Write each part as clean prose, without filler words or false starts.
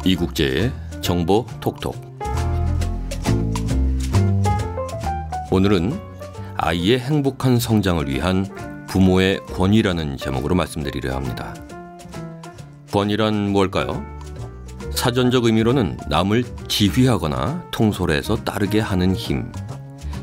이국제의 정보 톡톡. 오늘은 아이의 행복한 성장을 위한 부모의 권위라는 제목으로 말씀드리려 합니다. 권위란 뭘까요? 사전적 의미로는 남을 지휘하거나 통솔해서 따르게 하는 힘,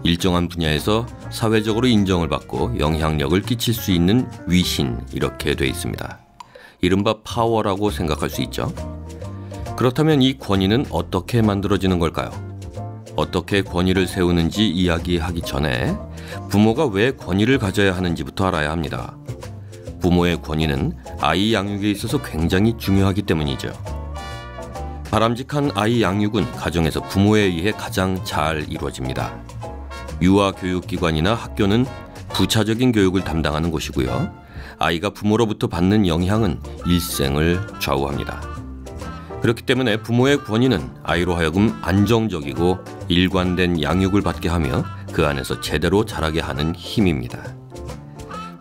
일정한 분야에서 사회적으로 인정을 받고 영향력을 끼칠 수 있는 위신, 이렇게 돼 있습니다. 이른바 파워라고 생각할 수 있죠. 그렇다면 이 권위는 어떻게 만들어지는 걸까요? 어떻게 권위를 세우는지 이야기하기 전에 부모가 왜 권위를 가져야 하는지부터 알아야 합니다. 부모의 권위는 아이 양육에 있어서 굉장히 중요하기 때문이죠. 바람직한 아이 양육은 가정에서 부모에 의해 가장 잘 이루어집니다. 유아교육기관이나 학교는 부차적인 교육을 담당하는 곳이고요. 아이가 부모로부터 받는 영향은 일생을 좌우합니다. 그렇기 때문에 부모의 권위는 아이로 하여금 안정적이고 일관된 양육을 받게 하며 그 안에서 제대로 자라게 하는 힘입니다.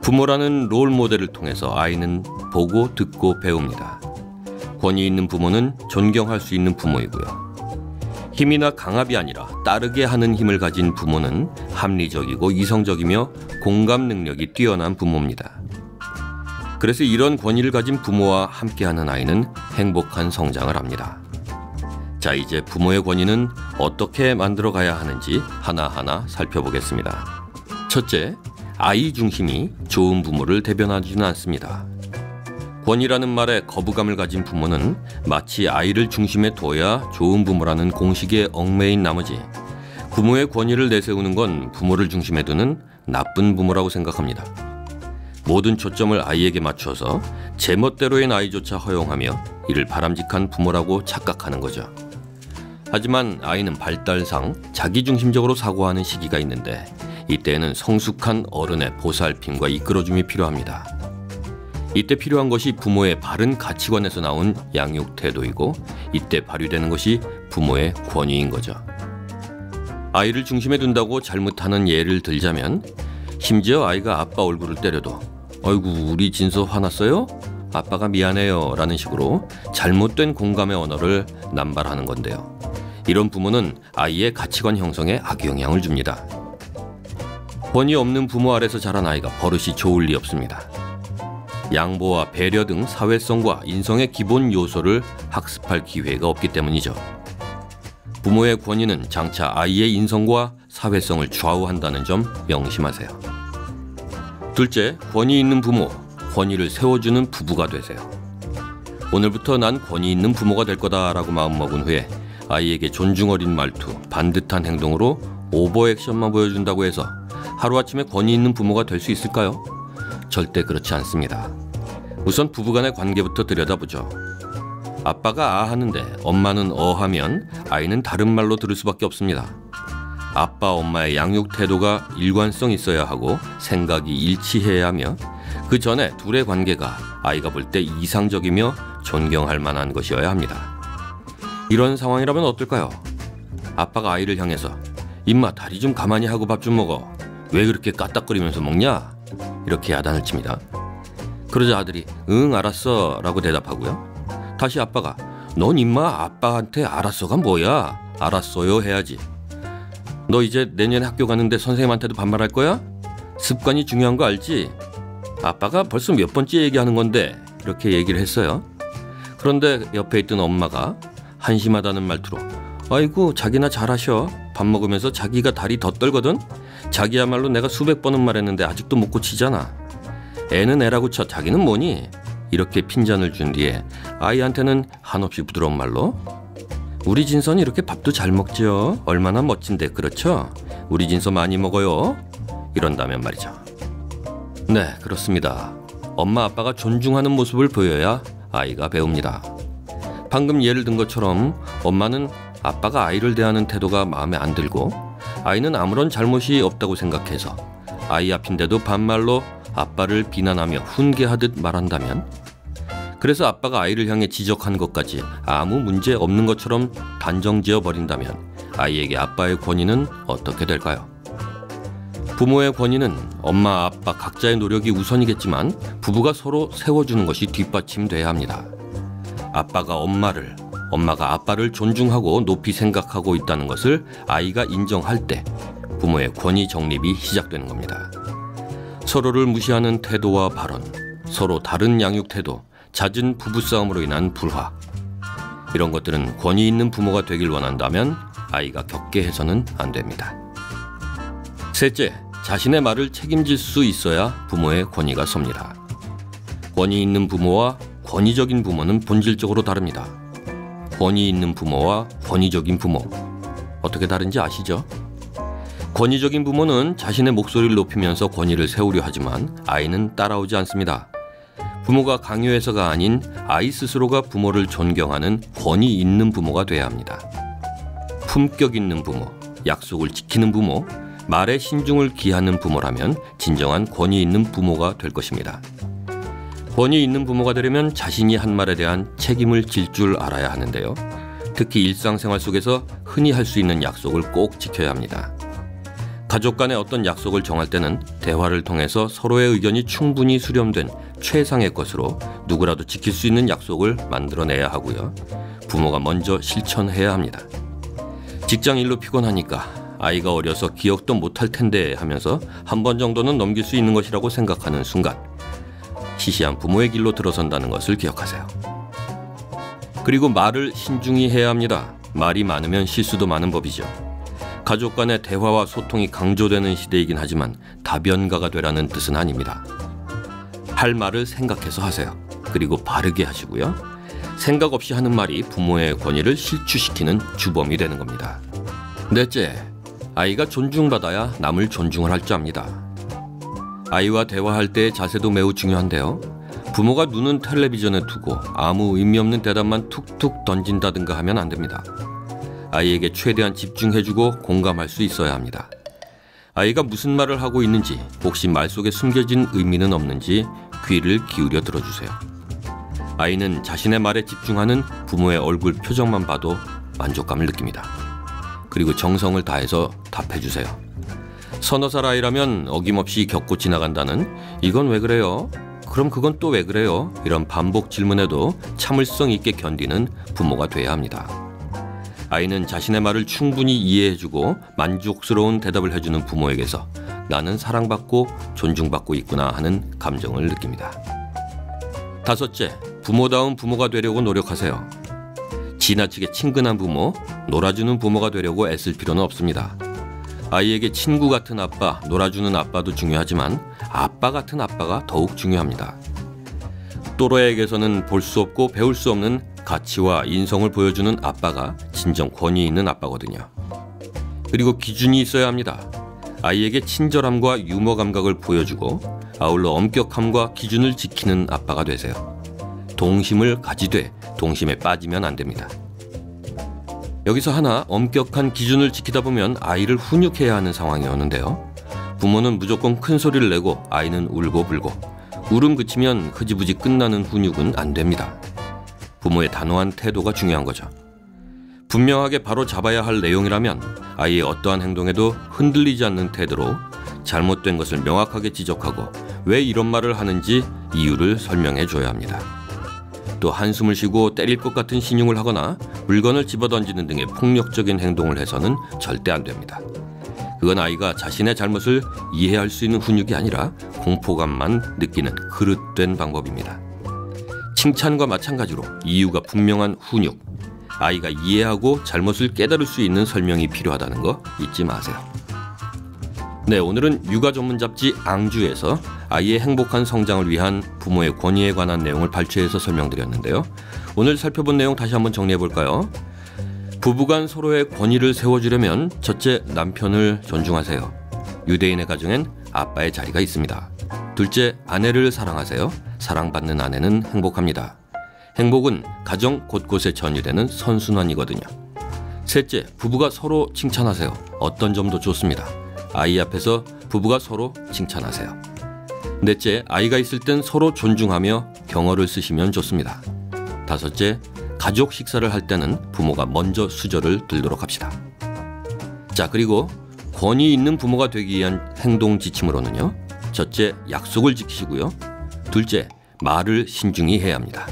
부모라는 롤 모델을 통해서 아이는 보고 듣고 배웁니다. 권위 있는 부모는 존경할 수 있는 부모이고요. 힘이나 강압이 아니라 따르게 하는 힘을 가진 부모는 합리적이고 이성적이며 공감 능력이 뛰어난 부모입니다. 그래서 이런 권위를 가진 부모와 함께하는 아이는 행복한 성장을 합니다. 자, 이제 부모의 권위는 어떻게 만들어가야 하는지 하나하나 살펴보겠습니다. 첫째, 아이 중심이 좋은 부모를 대변하지는 않습니다. 권위라는 말에 거부감을 가진 부모는 마치 아이를 중심에 둬야 좋은 부모라는 공식에 얽매인 나머지 부모의 권위를 내세우는 건 부모를 중심에 두는 나쁜 부모라고 생각합니다. 모든 초점을 아이에게 맞춰서 제멋대로의 아이조차 허용하며 이를 바람직한 부모라고 착각하는 거죠. 하지만 아이는 발달상 자기중심적으로 사고하는 시기가 있는데 이때에는 성숙한 어른의 보살핌과 이끌어줌이 필요합니다. 이때 필요한 것이 부모의 바른 가치관에서 나온 양육 태도이고 이때 발휘되는 것이 부모의 권위인 거죠. 아이를 중심에 둔다고 잘못하는 예를 들자면 심지어 아이가 아빠 얼굴을 때려도 "아이고 우리 진서 화났어요? 아빠가 미안해요" 라는 식으로 잘못된 공감의 언어를 남발하는 건데요. 이런 부모는 아이의 가치관 형성에 악영향을 줍니다. 권위 없는 부모 아래서 자란 아이가 버릇이 좋을 리 없습니다. 양보와 배려 등 사회성과 인성의 기본 요소를 학습할 기회가 없기 때문이죠. 부모의 권위는 장차 아이의 인성과 사회성을 좌우한다는 점 명심하세요. 둘째, 권위 있는 부모, 권위를 세워주는 부부가 되세요. 오늘부터 난 권위 있는 부모가 될 거다라고 마음먹은 후에 아이에게 존중 어린 말투, 반듯한 행동으로 오버액션만 보여준다고 해서 하루아침에 권위 있는 부모가 될 수 있을까요? 절대 그렇지 않습니다. 우선 부부간의 관계부터 들여다보죠. 아빠가 아 하는데 엄마는 어 하면 아이는 다른 말로 들을 수밖에 없습니다. 아빠, 엄마의 양육 태도가 일관성 있어야 하고 생각이 일치해야 하며 그 전에 둘의 관계가 아이가 볼 때 이상적이며 존경할 만한 것이어야 합니다. 이런 상황이라면 어떨까요? 아빠가 아이를 향해서 "임마 다리 좀 가만히 하고 밥 좀 먹어. 왜 그렇게 까딱거리면서 먹냐?" 이렇게 야단을 칩니다. 그러자 아들이 "응 알았어" 라고 대답하고요. 다시 아빠가 "넌 임마 아빠한테 알았어가 뭐야? 알았어요 해야지. 너 이제 내년에 학교 가는데 선생님한테도 반말할 거야? 습관이 중요한 거 알지? 아빠가 벌써 몇 번째 얘기하는 건데" 이렇게 얘기를 했어요. 그런데 옆에 있던 엄마가 한심하다는 말투로 "아이고 자기나 잘하셔. 밥 먹으면서 자기가 다리 더 떨거든. 자기야말로 내가 수백 번은 말했는데 아직도 못 고치잖아. 애는 애라고 쳐 자기는 뭐니?" 이렇게 핀잔을 준 뒤에 아이한테는 한없이 부드러운 말로 "우리 진서는 이렇게 밥도 잘 먹죠. 얼마나 멋진데 그렇죠? 우리 진서 많이 먹어요." 이런다면 말이죠. 네, 그렇습니다. 엄마 아빠가 존중하는 모습을 보여야 아이가 배웁니다. 방금 예를 든 것처럼 엄마는 아빠가 아이를 대하는 태도가 마음에 안 들고 아이는 아무런 잘못이 없다고 생각해서 아이 앞인데도 반말로 아빠를 비난하며 훈계하듯 말한다면, 그래서 아빠가 아이를 향해 지적한 것까지 아무 문제 없는 것처럼 단정지어 버린다면 아이에게 아빠의 권위는 어떻게 될까요? 부모의 권위는 엄마, 아빠 각자의 노력이 우선이겠지만 부부가 서로 세워주는 것이 뒷받침돼야 합니다. 아빠가 엄마를, 엄마가 아빠를 존중하고 높이 생각하고 있다는 것을 아이가 인정할 때 부모의 권위 정립이 시작되는 겁니다. 서로를 무시하는 태도와 발언, 서로 다른 양육 태도, 잦은 부부싸움으로 인한 불화, 이런 것들은 권위 있는 부모가 되길 원한다면 아이가 겪게 해서는 안 됩니다. 셋째, 자신의 말을 책임질 수 있어야 부모의 권위가 섭니다. 권위 있는 부모와 권위적인 부모는 본질적으로 다릅니다. 권위 있는 부모와 권위적인 부모, 어떻게 다른지 아시죠? 권위적인 부모는 자신의 목소리를 높이면서 권위를 세우려 하지만 아이는 따라오지 않습니다. 부모가 강요해서가 아닌 아이 스스로가 부모를 존경하는 권위 있는 부모가 돼야 합니다. 품격 있는 부모, 약속을 지키는 부모, 말에 신중을 기하는 부모라면 진정한 권위 있는 부모가 될 것입니다. 권위 있는 부모가 되려면 자신이 한 말에 대한 책임을 질 줄 알아야 하는데요. 특히 일상생활 속에서 흔히 할 수 있는 약속을 꼭 지켜야 합니다. 가족 간의 어떤 약속을 정할 때는 대화를 통해서 서로의 의견이 충분히 수렴된 최상의 것으로 누구라도 지킬 수 있는 약속을 만들어내야 하고요. 부모가 먼저 실천해야 합니다. 직장 일로 피곤하니까 아이가 어려서 기억도 못할 텐데 하면서 한 번 정도는 넘길 수 있는 것이라고 생각하는 순간 시시한 부모의 길로 들어선다는 것을 기억하세요. 그리고 말을 신중히 해야 합니다. 말이 많으면 실수도 많은 법이죠. 가족 간의 대화와 소통이 강조되는 시대이긴 하지만 다변가가 되라는 뜻은 아닙니다. 할 말을 생각해서 하세요. 그리고 바르게 하시고요. 생각 없이 하는 말이 부모의 권위를 실추시키는 주범이 되는 겁니다. 넷째, 아이가 존중받아야 남을 존중을 할 줄 압니다. 아이와 대화할 때의 자세도 매우 중요한데요. 부모가 눈은 텔레비전에 두고 아무 의미 없는 대답만 툭툭 던진다든가 하면 안 됩니다. 아이에게 최대한 집중해주고 공감할 수 있어야 합니다. 아이가 무슨 말을 하고 있는지, 혹시 말 속에 숨겨진 의미는 없는지 귀를 기울여 들어주세요. 아이는 자신의 말에 집중하는 부모의 얼굴 표정만 봐도 만족감을 느낍니다. 그리고 정성을 다해서 답해주세요. 서너 살 아이라면 어김없이 겪고 지나간다는 이건 왜 그래요? 그럼 그건 또 왜 그래요? 이런 반복 질문에도 참을성 있게 견디는 부모가 돼야 합니다. 아이는 자신의 말을 충분히 이해해주고 만족스러운 대답을 해주는 부모에게서 나는 사랑받고 존중받고 있구나 하는 감정을 느낍니다. 다섯째, 부모다운 부모가 되려고 노력하세요. 지나치게 친근한 부모, 놀아주는 부모가 되려고 애쓸 필요는 없습니다. 아이에게 친구 같은 아빠, 놀아주는 아빠도 중요하지만 아빠 같은 아빠가 더욱 중요합니다. 또래에게서는 볼 수 없고 배울 수 없는 가치와 인성을 보여주는 아빠가 진정 권위 있는 아빠거든요. 그리고 기준이 있어야 합니다. 아이에게 친절함과 유머 감각을 보여주고 아울러 엄격함과 기준을 지키는 아빠가 되세요. 동심을 가지되 동심에 빠지면 안 됩니다. 여기서 하나, 엄격한 기준을 지키다 보면 아이를 훈육해야 하는 상황이 오는데요. 부모는 무조건 큰 소리를 내고 아이는 울고 불고, 울음 그치면 흐지부지 끝나는 훈육은 안 됩니다. 부모의 단호한 태도가 중요한 거죠. 분명하게 바로 잡아야 할 내용이라면 아이의 어떠한 행동에도 흔들리지 않는 태도로 잘못된 것을 명확하게 지적하고 왜 이런 말을 하는지 이유를 설명해 줘야 합니다. 또 한숨을 쉬고 때릴 것 같은 신용을 하거나 물건을 집어던지는 등의 폭력적인 행동을 해서는 절대 안 됩니다. 그건 아이가 자신의 잘못을 이해할 수 있는 훈육이 아니라 공포감만 느끼는 그릇된 방법입니다. 칭찬과 마찬가지로 이유가 분명한 훈육, 아이가 이해하고 잘못을 깨달을 수 있는 설명이 필요하다는 거 잊지 마세요. 네, 오늘은 육아 전문 잡지 앙주에서 아이의 행복한 성장을 위한 부모의 권위에 관한 내용을 발췌해서 설명드렸는데요. 오늘 살펴본 내용 다시 한번 정리해 볼까요? 부부간 서로의 권위를 세워주려면 첫째, 남편을 존중하세요. 유대인의 가정엔 아빠의 자리가 있습니다. 둘째, 아내를 사랑하세요. 사랑받는 아내는 행복합니다. 행복은 가정 곳곳에 전이되는 선순환이거든요. 셋째, 부부가 서로 칭찬하세요. 어떤 점도 좋습니다. 아이 앞에서 부부가 서로 칭찬하세요. 넷째, 아이가 있을 땐 서로 존중하며 경어를 쓰시면 좋습니다. 다섯째, 가족 식사를 할 때는 부모가 먼저 수저를 들도록 합시다. 자, 그리고 권위 있는 부모가 되기 위한 행동 지침으로는요. 첫째, 약속을 지키시고요. 둘째, 말을 신중히 해야 합니다.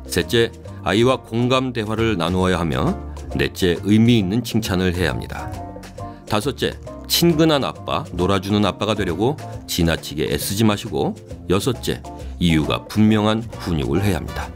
셋째, 아이와 공감 대화를 나누어야 하며 넷째, 의미 있는 칭찬을 해야 합니다. 다섯째, 친근한 아빠, 놀아주는 아빠가 되려고 지나치게 애쓰지 마시고 여섯째, 이유가 분명한 훈육을 해야 합니다.